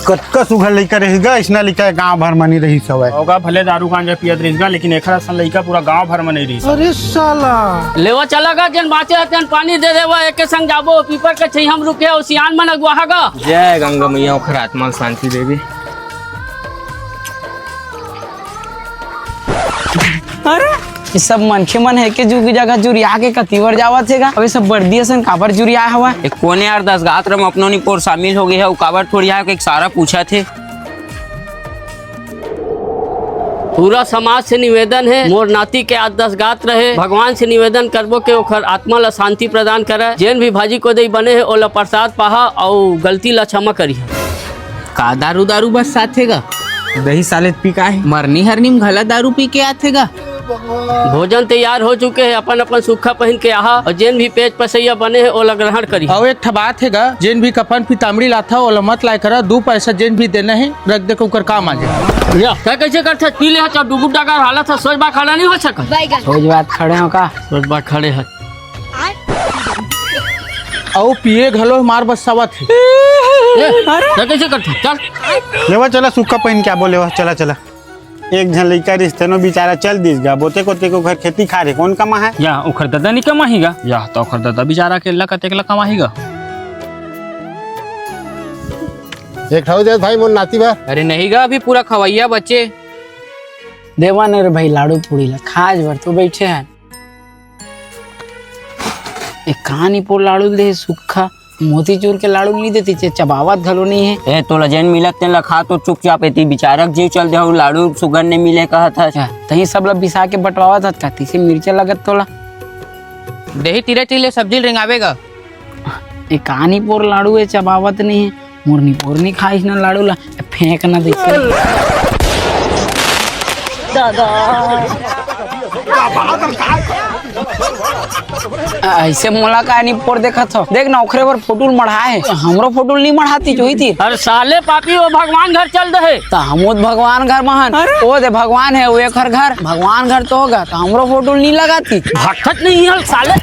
कतका सुघर लइका रहीगा इसना लइका गांव भर में नहीं रही सवै होगा भले दारू गांजा पियत रहीगा लेकिन एखरा सन लइका पूरा गांव भर में नहीं रही। अरे साला लेवा चलागा जन बाचे जन पानी दे देवा एक के संग जाबो पीपर के छै हम रुके ओसियान मन अगवाहागा। जय गंगा मैया ओखर आत्मा शांति देवी। अरे ये सब मनखे मन है के जुगी जगह जुरिया के कतीवर जावत है अबे सब बर्दी असन काबर जुरिया हवा एक कोने यार 10 गात्र में अपनों निपोर शामिल हो गए है काबर थोड़ी है एक सारा पूछा थे। पूरा समाज से निवेदन है मोर नाती के आज 10 गात रहे भगवान से निवेदन करबो के ओखर आत्मा ला शांति प्रदान करे जेन भी भाजी को दई बने है ओला प्रसाद पाहा और गलती ला क्षमा करी। का दारू दारू बस साथेगा दही सालेत पी का है मरनी हरनी में घला दारू पी के आथेगा। भोजन तैयार हो चुके हैं अपन अपन सूखा पहन के आहा और जेन भी पेज पसैया बने है ओला ग्रहण करी। और एक बात हैगा जेन भी कफन पीतामड़ी लाथा ओला मत लाए करा 2 पैसा जेन भी देना है रख दे को कर काम आ जाए। या क्या कैसे करते पी ले अच्छा डुबू डाका हालत है सोच बात खड़ा नहीं हो सका रोज बात खड़े हो का सोच बात खड़े है और पिए घलो मार बसावा थे। क्या कैसे करते चल लेवा चला सूखा पहन क्या बोले चला चला एक झन लइका रिश्ते नो बेचारा चल दिस गा बोते कोते को घर खेती खा रहे कौन कमा है या ओखर दादा नहीं कमाहीगा या तो ओखर दादा बेचारा के अल्लाह कतेक ला कमाहीगा। एक ठाव दे भाई मोर नाती बा। अरे नहीं गा अभी पूरा खवैया बच्चे देवा ने रे भाई लाड़ू पूड़ी ला खाज भर तो बैठे हैं एक कहानी पोर लाड़ू दे सूखा मोतीचूर के लाड़ू नहीं देती चबावत घलो नहीं है। ए तो लजन मिलत ने लखा तो चुपचाप एती बेचारक जीव चल दे लाड़ू सुगर ने मिले कहा था तही सब ला बिसा के बटवावा था कती से मिर्चा लगत तोला दही तीरे टीले सब्जी रिंगावेगा। एक कहानी पोर लाड़ू है चबावत नहीं है मुरनी पोरनी खाइस ना लाड़ू ला फेंक ना दे ऐसे मोला कहानी पोर देखा था देख ना ओखरे पर फोटो मढ़ाए हमरो फोटो नहीं मढ़ाती जो थी अरे साले पापी वो भगवान घर चल रहे तो हम भगवान घर महान ओ दे भगवान है वो एक घर भगवान घर तो होगा तो हमरो फोटो नहीं लगाती भटक नहीं है साले।